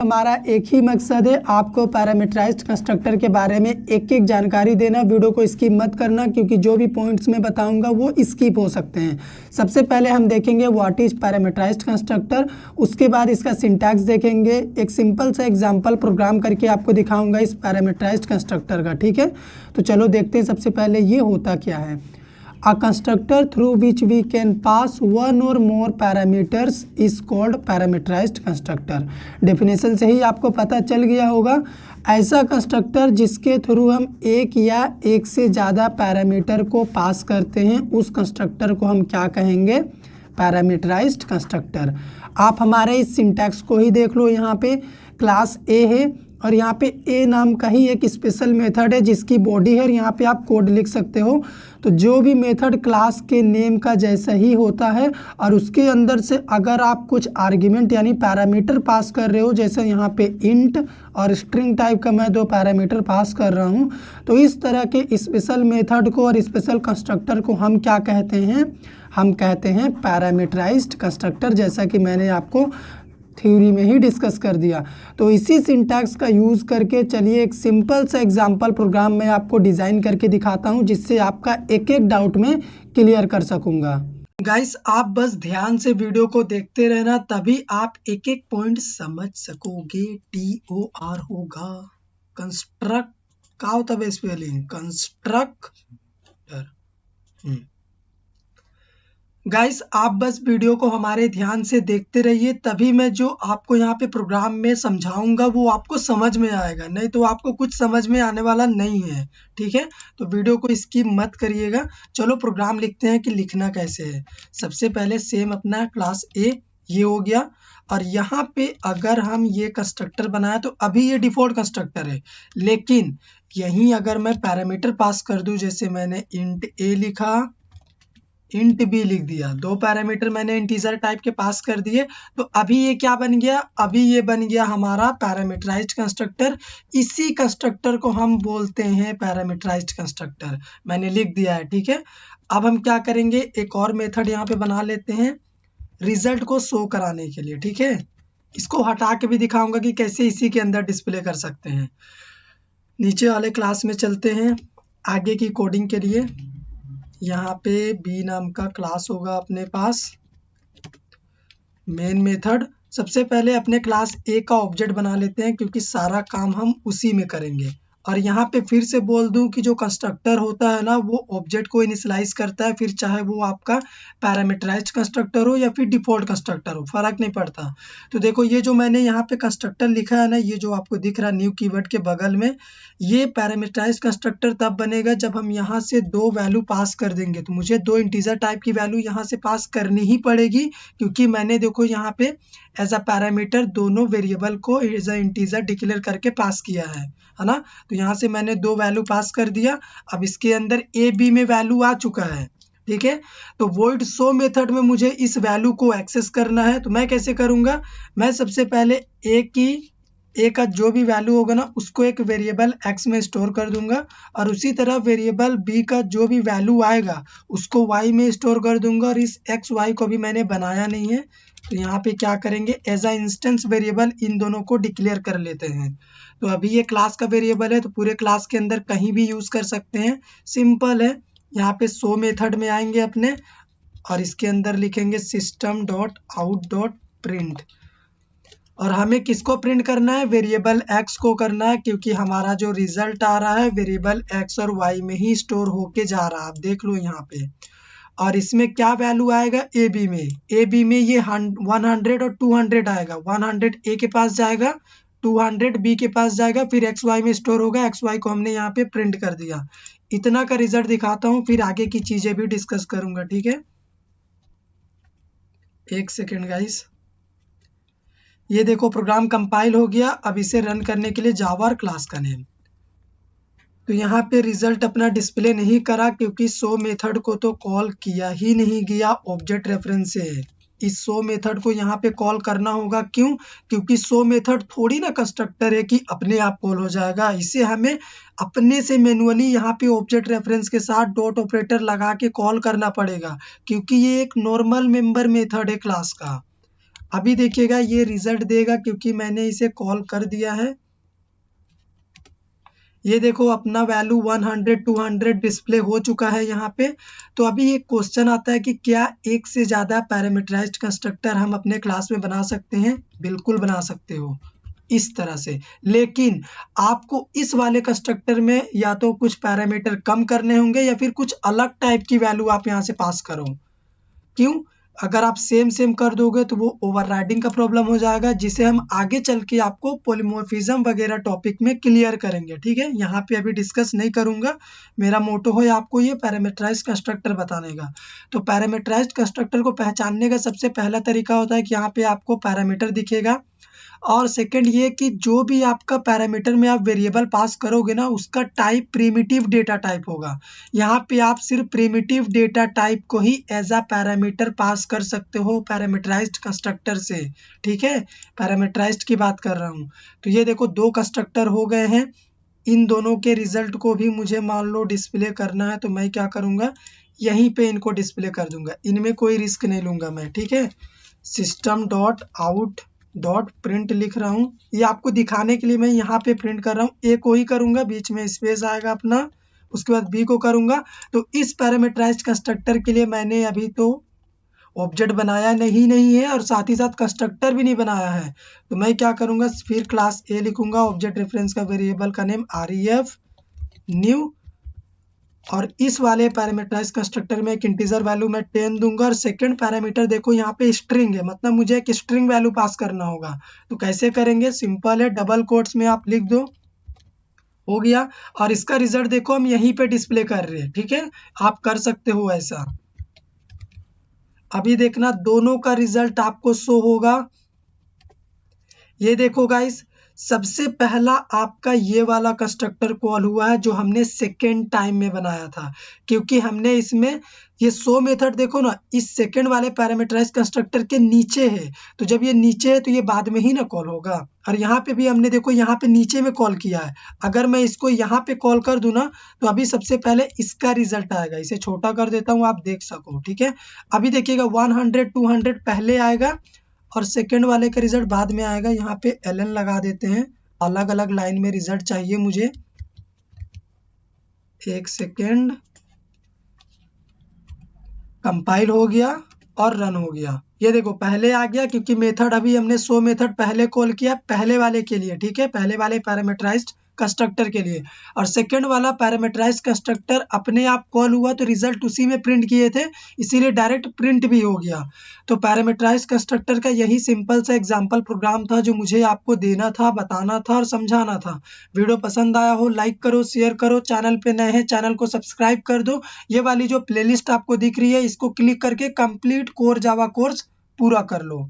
हमारा एक ही मकसद है, आपको पैरामीटराइज्ड कंस्ट्रक्टर के बारे में एक एक जानकारी देना। वीडियो को स्किप मत करना क्योंकि जो भी पॉइंट्स मैं बताऊंगा वो स्किप हो सकते हैं। सबसे पहले हम देखेंगे व्हाट इज पैरामीटराइज्ड कंस्ट्रक्टर, उसके बाद इसका सिंटैक्स देखेंगे। एक सिंपल सा एग्जांपल प्रोग्राम करके आपको दिखाऊंगा इस पैरामीटराइज्ड कंस्ट्रक्टर का। ठीक है, तो चलो देखते हैं सबसे पहले ये होता क्या है। A constructor through which we can pass one or more parameters is called parameterized constructor। Definition से ही आपको पता चल गया होगा, ऐसा कंस्ट्रक्टर जिसके थ्रू हम एक या एक से ज़्यादा पैरामीटर को पास करते हैं, उस कंस्ट्रक्टर को हम क्या कहेंगे, पैरामीटराइज्ड कंस्ट्रक्टर। आप हमारे इस सिंटैक्स को ही देख लो, यहाँ पे क्लास ए है और यहाँ पे ए नाम का ही एक स्पेशल मेथड है जिसकी बॉडी है, यहाँ पे आप कोड लिख सकते हो। तो जो भी मेथड क्लास के नेम का जैसा ही होता है और उसके अंदर से अगर आप कुछ आर्ग्यूमेंट यानी पैरामीटर पास कर रहे हो, जैसे यहाँ पे इंट और स्ट्रिंग टाइप का मैं दो पैरामीटर पास कर रहा हूँ, तो इस तरह के स्पेशल मेथड को और स्पेशल कंस्ट्रक्टर को हम क्या कहते हैं, हम कहते हैं पैरामीटराइज्ड कंस्ट्रक्टर, जैसा कि मैंने आपको थ्योरी में ही डिस्कस कर दिया। तो इसी सिंटैक्स का यूज़ करके चलिए एक सिंपल सा एग्जांपल प्रोग्राम में आपको डिज़ाइन करके दिखाता हूं, जिससे आपका एक एक डाउट में क्लियर कर सकूंगा। गाइस आप बस ध्यान से वीडियो को देखते रहना, तभी आप एक एक पॉइंट समझ सकोगे। TOR होगा कंस्ट्रक्ट, का होता है स्पेलिंग कंस्ट्रक्टर। गाइस आप बस वीडियो को हमारे ध्यान से देखते रहिए, तभी मैं जो आपको यहाँ पे प्रोग्राम में समझाऊंगा वो आपको समझ में आएगा, नहीं तो आपको कुछ समझ में आने वाला नहीं है। ठीक है, तो वीडियो को स्किप मत करिएगा। चलो प्रोग्राम लिखते हैं कि लिखना कैसे है। सबसे पहले सेम अपना क्लास ए ये हो गया, और यहाँ पे अगर हम ये कंस्ट्रक्टर बनाया तो अभी ये डिफॉल्ट कंस्ट्रक्टर है, लेकिन यहीं अगर मैं पैरामीटर पास कर दूं, जैसे मैंने इंट ए लिखा, इंट बी लिख दिया, दो पैरामीटर मैंने इंटीजर टाइप के पास कर दिए, तो अभी ये क्या बन गया, अभी ये बन गया हमारा पैरामीटराइज्ड कंस्ट्रक्टर। इसी कंस्ट्रक्टर को हम बोलते हैं पैरामीटराइज्ड कंस्ट्रक्टर, मैंने लिख दिया है। ठीक है, अब हम क्या करेंगे, एक और मेथड यहाँ पे बना लेते हैं रिजल्ट को शो कराने के लिए। ठीक है, इसको हटा के भी दिखाऊंगा कि कैसे इसी के अंदर डिस्प्ले कर सकते हैं। नीचे वाले क्लास में चलते हैं आगे की कोडिंग के लिए। यहाँ पे बी नाम का क्लास होगा अपने पास, मेन मेथड। सबसे पहले अपने क्लास ए का ऑब्जेक्ट बना लेते हैं क्योंकि सारा काम हम उसी में करेंगे। और यहाँ पे फिर से बोल दूं कि जो कंस्ट्रक्टर होता है ना, वो ऑब्जेक्ट को इनिशियलाइज करता है, फिर चाहे वो आपका पैरामीटराइज्ड कंस्ट्रक्टर हो या फिर डिफॉल्ट कंस्ट्रक्टर हो, फर्क नहीं पड़ता। तो देखो ये जो मैंने यहाँ पे कंस्ट्रक्टर लिखा है ना, ये जो आपको दिख रहा है न्यू कीवर्ड के बगल में, ये पैरामीटराइज्ड कंस्ट्रक्टर तब बनेगा जब हम यहाँ से दो वैल्यू पास कर देंगे। तो मुझे दो इंटीजर टाइप की वैल्यू यहाँ से पास करनी ही पड़ेगी, क्योंकि मैंने देखो यहाँ पे एज अ पैरामीटर दोनों वेरिएबल को एज अ इंटीजर डिक्लेयर करके पास किया है ना। तो यहाँ से मैंने दो वैल्यू पास कर दिया। अब इसके अंदर ए बी में वैल्यू आ चुका है। ठीक है, तो void show मेथड में मुझे इस वैल्यू को एक्सेस करना है। तो मैं कैसे करूंगा, मैं सबसे पहले ए का जो भी वैल्यू होगा ना, उसको एक वेरिएबल x में स्टोर कर दूंगा, और उसी तरह वेरिएबल b का जो भी वैल्यू आएगा उसको y में स्टोर कर दूंगा। और इस x y को भी मैंने बनाया नहीं है, तो यहाँ पे क्या करेंगे, एज अ इंस्टेंस वेरिएबल इन दोनों को डिक्लेयर कर लेते हैं। तो अभी ये क्लास का वेरिएबल है, तो पूरे क्लास के अंदर कहीं भी यूज कर सकते हैं, सिंपल है। यहाँ पे शो मेथड में आएंगे अपने, और इसके अंदर लिखेंगे system dot out dot print, और हमें किसको प्रिंट करना है, वेरिएबल x को करना है, क्योंकि हमारा जो रिजल्ट आ रहा है वेरिएबल x और y में ही स्टोर होके जा रहा है। आप देख लो यहाँ पे, और इसमें क्या वैल्यू आएगा, ए बी में ये 100 और 200 आएगा। 100 ए के पास जाएगा, 200 बी के पास जाएगा, फिर एक्स वाई में स्टोर होगा। एक्स वाई को हमने यहाँ पे प्रिंट कर दिया। इतना का रिजल्ट दिखाता हूँ, फिर आगे की चीजें भी डिस्कस करूंगा। ठीक है, एक सेकेंड गाइस, ये देखो प्रोग्राम कंपाइल हो गया। अब इसे रन करने के लिए जावा और क्लास का नेम, तो यहाँ पे रिजल्ट अपना डिस्प्ले नहीं करा क्योंकि शो मेथड को तो कॉल किया ही नहीं गया ऑब्जेक्ट रेफरेंस से। इस शो मेथड को यहाँ पे कॉल करना होगा, क्यों, क्योंकि शो मेथड थोड़ी ना कंस्ट्रक्टर है कि अपने आप कॉल हो जाएगा। इसे हमें अपने से मैनुअली यहाँ पे ऑब्जेक्ट रेफरेंस के साथ डॉट ऑपरेटर लगा के कॉल करना पड़ेगा, क्योंकि ये एक नॉर्मल मेंबर मेथड है क्लास का। अभी देखिएगा ये रिजल्ट देगा क्योंकि मैंने इसे कॉल कर दिया है। ये देखो अपना वैल्यू 100 200 डिस्प्ले हो चुका है यहाँ पे। तो अभी एक क्वेश्चन आता है कि क्या एक से ज़्यादा पैरामीटराइज्ड कंस्ट्रक्टर हम अपने क्लास में बना सकते हैं? बिल्कुल बना सकते हो इस तरह से, लेकिन आपको इस वाले कंस्ट्रक्टर में या तो कुछ पैरामीटर कम करने होंगे या फिर कुछ अलग टाइप की वैल्यू आप यहाँ से पास करो। क्यों? अगर आप सेम कर दोगे तो वो ओवरराइडिंग का प्रॉब्लम हो जाएगा, जिसे हम आगे चल के आपको पॉलीमॉर्फिज्म वगैरह टॉपिक में क्लियर करेंगे। ठीक है, यहाँ पे अभी डिस्कस नहीं करूंगा। मेरा मोटो है आपको ये पैरामीटराइज्ड कंस्ट्रक्टर बताने का। तो पैरामीटराइज्ड कंस्ट्रक्टर को पहचानने का सबसे पहला तरीका होता है कि यहाँ पे आपको पैरामीटर दिखेगा, और सेकंड ये कि जो भी आपका पैरामीटर में आप वेरिएबल पास करोगे ना, उसका टाइप प्रिमिटिव डेटा टाइप होगा। यहाँ पे आप सिर्फ प्रिमिटिव डेटा टाइप को ही एज अ पैरामीटर पास कर सकते हो पैरामीटराइज्ड कंस्ट्रक्टर से। ठीक है, पैरामीटराइज्ड की बात कर रहा हूँ। तो ये देखो 2 कंस्ट्रक्टर हो गए हैं। इन दोनों के रिजल्ट को भी मुझे मान लो डिस्प्ले करना है, तो मैं क्या करूँगा, यहीं पे इनको डिस्प्ले कर दूंगा। इनमें कोई रिस्क नहीं लूंगा मैं। ठीक है, system dot out dot print लिख रहा हूँ। ये आपको दिखाने के लिए मैं यहाँ पे प्रिंट कर रहा हूँ। ए को ही करूँगा, बीच में स्पेस आएगा अपना, उसके बाद बी को करूँगा। तो इस पैरामीटराइज्ड कंस्ट्रक्टर के लिए मैंने अभी तो ऑब्जेक्ट बनाया नहीं है, और साथ ही साथ कंस्ट्रक्टर भी नहीं बनाया है। तो मैं क्या करूँगा, फिर क्लास ए लिखूंगा, ऑब्जेक्ट रेफरेंस का वेरिएबल का नेम ref न्यू, और इस वाले पैरामीटराइज्ड कंस्ट्रक्टर में एक इंटीजर वैल्यू मैं 10 दूंगा। और सेकंड पैरामीटर देखो यहाँ पे स्ट्रिंग है, मतलब मुझे एक स्ट्रिंग वैल्यू पास करना होगा। तो कैसे करेंगे, सिंपल है, डबल कोट्स में आप लिख दो, हो गया। और इसका रिजल्ट देखो हम यहीं पे डिस्प्ले कर रहे हैं। ठीक है, आप कर सकते हो ऐसा। अभी देखना दोनों का रिजल्ट आपको शो होगा। ये देखो गाइस, सबसे पहला आपका ये वाला कंस्ट्रक्टर कॉल हुआ है जो हमने सेकेंड टाइम में बनाया था, क्योंकि हमने इसमें ये शो मेथड देखो ना, इस सेकेंड वाले पैरामीटराइज्ड कंस्ट्रक्टर के नीचे है। तो जब ये नीचे है तो ये बाद में ही ना कॉल होगा। और यहाँ पे भी हमने देखो यहाँ पे नीचे में कॉल किया है। अगर मैं इसको यहाँ पे कॉल कर दूं ना, तो अभी सबसे पहले इसका रिजल्ट आएगा। इसे छोटा कर देता हूँ, आप देख सको। ठीक है, अभी देखिएगा 100 200 पहले आएगा और सेकंड वाले का रिजल्ट बाद में आएगा। यहाँ पे ln लगा देते हैं, अलग अलग लाइन में रिजल्ट चाहिए मुझे। एक सेकेंड, कंपाइल हो गया और रन हो गया। ये देखो पहले आ गया, क्योंकि मेथड अभी हमने शो मेथड पहले कॉल किया पहले वाले के लिए। ठीक है, पहले वाले पैरामीटराइज्ड कंस्ट्रक्टर के लिए, और सेकंड वाला पैरामीटराइज्ड कंस्ट्रक्टर अपने आप कॉल हुआ तो रिजल्ट उसी में प्रिंट किए थे, इसीलिए डायरेक्ट प्रिंट भी हो गया। तो पैरामीटराइज्ड कंस्ट्रक्टर का यही सिंपल सा एग्जांपल प्रोग्राम था जो मुझे आपको देना था, बताना था और समझाना था। वीडियो पसंद आया हो लाइक करो, शेयर करो, चैनल पे नए हैं चैनल को सब्सक्राइब कर दो। ये वाली जो प्लेलिस्ट आपको दिख रही है इसको क्लिक करके कंप्लीट कोर जावा कोर्स पूरा कर लो।